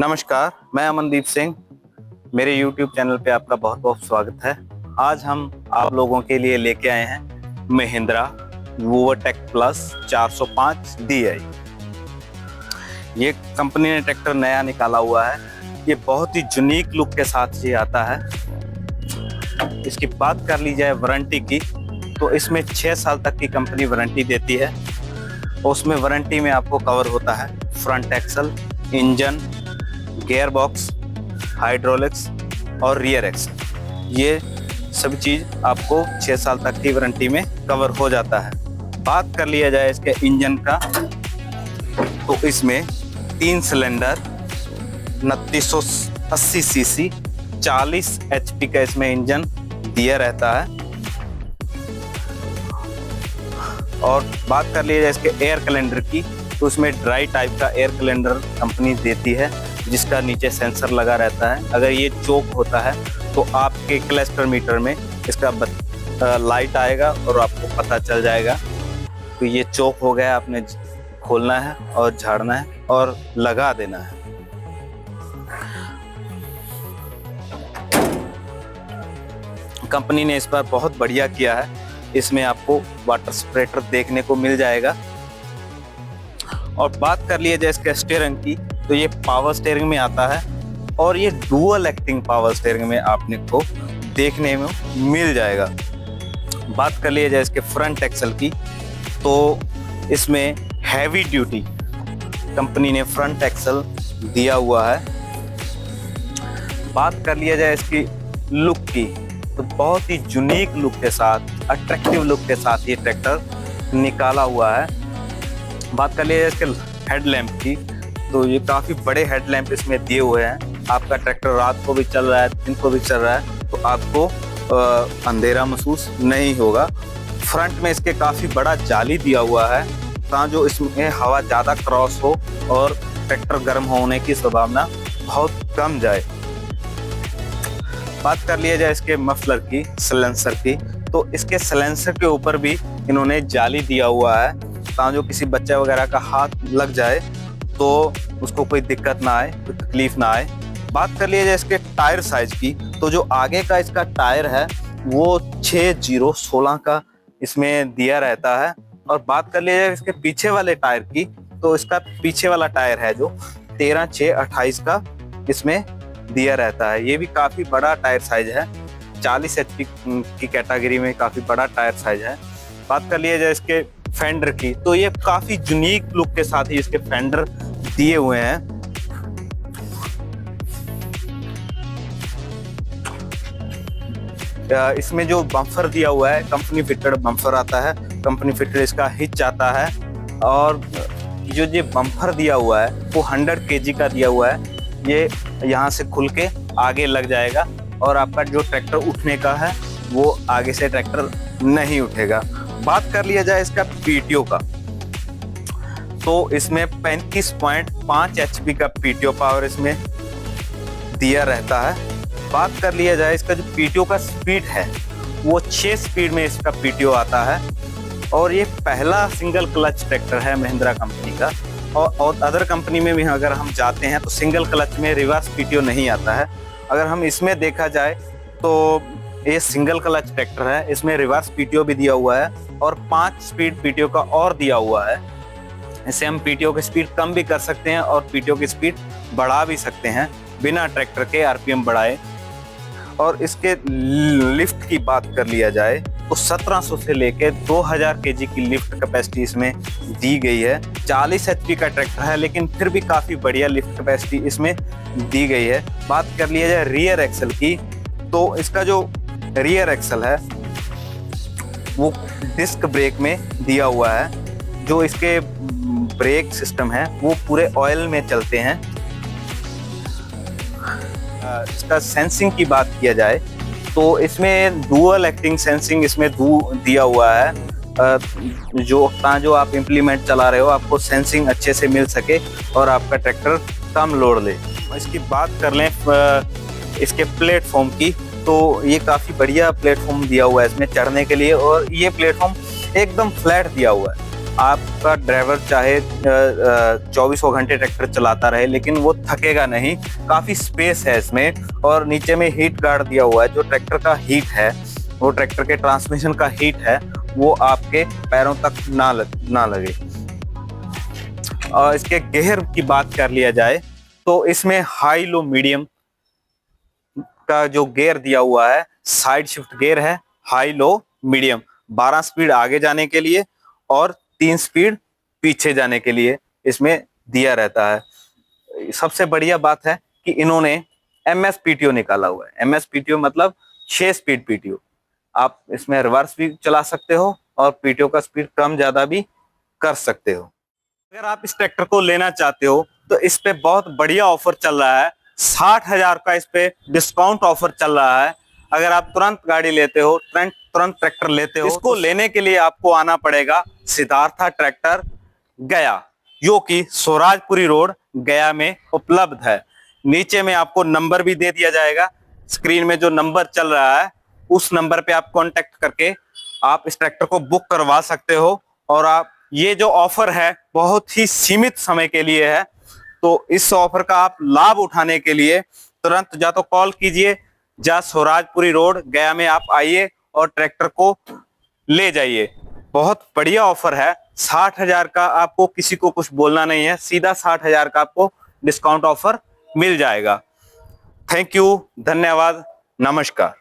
नमस्कार, मैं अमनदीप सिंह। मेरे YouTube चैनल पे आपका बहुत बहुत स्वागत है। आज हम आप लोगों के लिए लेके आए हैं महिंद्रा वोवरटेक प्लस 405 DI। ये कंपनी ने ट्रैक्टर नया निकाला हुआ है। ये बहुत ही यूनिक लुक के साथ ये आता है। इसकी बात कर ली जाए वारंटी की, तो इसमें 6 साल तक की कंपनी वारंटी देती है। उसमें वारंटी में आपको कवर होता है front axle, engine, gear box, hydraulics और रियर एक्सल। ये सभी चीज़ आपको 6 साल तक की वारंटी में कवर हो जाता है। बात कर लिया जाए इसके इंजन का, तो इसमें 3 सिलेंडर 2980 सीसी 40 HP का इसमें इंजन दिया रहता है। और बात कर लिया जाए इसके एयर कैलेंडर की, तो उसमें ड्राई टाइप का एयर कैलेंडर कंपनी देती है, जिसका नीचे सेंसर लगा रहता है। अगर ये चोक होता है तो आपके क्लस्टर मीटर में इसका लाइट आएगा और आपको पता चल जाएगा तो ये चोक हो गया। आपने खोलना है और झाड़ना है और लगा देना है। कंपनी ने इस बार बहुत बढ़िया किया है। इसमें आपको वाटर स्प्रेटर देखने को मिल जाएगा। और बात कर लिए जाए इसके स्टीयरिंग की, तो ये पावर स्टीयरिंग में आता है और ये डुअल एक्टिंग पावर स्टीयरिंग में आपने को देखने में मिल जाएगा। बात कर लिए जाए इसके फ्रंट एक्सल की, तो इसमें हैवी ड्यूटी कंपनी ने फ्रंट एक्सल दिया हुआ है। बात कर लिया जाए इसकी लुक की, तो बहुत ही यूनिक लुक के साथ, अट्रैक्टिव लुक के साथ ये ट्रैक्टर निकाला हुआ है। बात कर लिया जाए इसके हेडलैम्प की, तो ये काफ़ी बड़े हेडलैम्प इसमें दिए हुए हैं। आपका ट्रैक्टर रात को भी चल रहा है, दिन को भी चल रहा है, तो आपको अंधेरा महसूस नहीं होगा। फ्रंट में इसके काफ़ी बड़ा जाली दिया हुआ है, ताकि जो इसमें हवा ज़्यादा क्रॉस हो और ट्रैक्टर गर्म होने की संभावना बहुत कम जाए। बात कर लिया जाए इसके मफलर की, सिलेंसर की, तो इसके सिलेंसर के ऊपर भी इन्होंने जाली दिया हुआ है, ताकि जो किसी बच्चे वगैरह का हाथ लग जाए तो उसको कोई दिक्कत ना आए, कोई तकलीफ ना आए। बात कर लिया जाए इसके टायर साइज की, तो जो आगे का इसका टायर है वो 6016 का इसमें दिया रहता है। और बात कर लिया जाए इसके पीछे वाले टायर की, तो इसका पीछे वाला टायर है जो 13628 का इसमें दिया रहता है। ये भी काफ़ी बड़ा टायर साइज है, 40 HP की कैटेगरी में काफ़ी बड़ा टायर साइज है। बात कर लिया जाए इसके फेंडर की, तो ये काफ़ी यूनिक लुक के साथ ही इसके फेंडर दिए हुए हैं। इसमें जो बम्फर दिया हुआ है, कंपनी फिटेड बम्फर आता है, कंपनी फिटेड इसका हिच आता है। और जो ये बम्फर दिया हुआ है वो 100 kg का दिया हुआ है। ये यहाँ से खुल के आगे लग जाएगा और आपका जो ट्रैक्टर उठने का है वो आगे से ट्रैक्टर नहीं उठेगा। बात कर लिया जाए इसका PTO का, तो इसमें 35.5 HP का PTO पावर इसमें दिया रहता है। बात कर लिया जाए इसका जो PTO का स्पीड है वो 6 स्पीड में इसका PTO आता है। और ये पहला सिंगल क्लच ट्रैक्टर है महिंद्रा कंपनी का। और अदर कंपनी में भी अगर हम जाते हैं तो सिंगल क्लच में रिवर्स PTO नहीं आता है। अगर हम इसमें देखा जाए तो ये सिंगल क्लच ट्रैक्टर है, इसमें रिवर्स PTO भी दिया हुआ है और 5 स्पीड PTO का और दिया हुआ है। इससे हम PTO की स्पीड कम भी कर सकते हैं और PTO की स्पीड बढ़ा भी सकते हैं बिना ट्रैक्टर के RPM बढ़ाए। और इसके लिफ्ट की बात कर लिया जाए तो 1700 से लेकर 2000 kg की लिफ्ट कैपेसिटी इसमें दी गई है। 40 HP का ट्रैक्टर है, लेकिन फिर भी काफ़ी बढ़िया लिफ्ट कैपेसिटी इसमें दी गई है। बात कर लिया जाए रियर एक्सल की, तो इसका जो रियर एक्सल है वो डिस्क ब्रेक में दिया हुआ है। जो इसके ब्रेक सिस्टम है वो पूरे ऑयल में चलते हैं। इसका सेंसिंग की बात किया जाए तो इसमें डुअल एक्टिंग सेंसिंग इसमें दिया हुआ है, जो आप इम्प्लीमेंट चला रहे हो आपको सेंसिंग अच्छे से मिल सके और आपका ट्रैक्टर कम लोड ले। इसकी बात कर लें इसके प्लेटफॉर्म की, तो ये काफ़ी बढ़िया प्लेटफॉर्म दिया हुआ है इसमें चढ़ने के लिए। और ये प्लेटफॉर्म एकदम फ्लैट दिया हुआ है, आपका ड्राइवर चाहे 24 घंटे ट्रैक्टर चलाता रहे लेकिन वो थकेगा नहीं। काफी स्पेस है इसमें और नीचे में हीट गार्ड दिया हुआ है। जो ट्रैक्टर का हीट है, वो ट्रैक्टर के ट्रांसमिशन का हीट है, वो आपके पैरों तक ना लगे। और इसके गियर की बात कर लिया जाए तो इसमें हाई लो मीडियम का जो गियर दिया हुआ है, साइड शिफ्ट गियर है, हाई लो मीडियम, 12 स्पीड आगे जाने के लिए और 3 स्पीड पीछे जाने के लिए इसमें दिया रहता है। सबसे बढ़िया बात है कि इन्होंने MSPTO निकाला हुआ है। MSPTO मतलब 6 स्पीड PTO। आप इसमें रिवर्स भी चला सकते हो और PTO का स्पीड कम ज्यादा भी कर सकते हो। अगर आप इस ट्रैक्टर को लेना चाहते हो तो इस पे बहुत बढ़िया ऑफर चल रहा है। 60,000 का इस पे डिस्काउंट ऑफर चल रहा है। अगर आप तुरंत गाड़ी लेते हो, तुरंत ट्रैक्टर लेते हो, इसको लेने के लिए आपको आना पड़ेगा सिद्धार्था ट्रैक्टर गया, जो कि स्वराजपुरी रोड गया में उपलब्ध है। नीचे में आपको नंबर भी दे दिया जाएगा। स्क्रीन में जो नंबर चल रहा है उस नंबर पे आप कांटेक्ट करके आप इस ट्रैक्टर को बुक करवा सकते हो। और आप ये जो ऑफर है बहुत ही सीमित समय के लिए है, तो इस ऑफर का आप लाभ उठाने के लिए तुरंत या तो कॉल कीजिए या स्वराजपुरी रोड गया में आप आइए और ट्रैक्टर को ले जाइए। बहुत बढ़िया ऑफर है। 60,000 का आपको किसी को कुछ बोलना नहीं है, सीधा 60,000 का आपको डिस्काउंट ऑफर मिल जाएगा। थैंक यू, धन्यवाद, नमस्कार।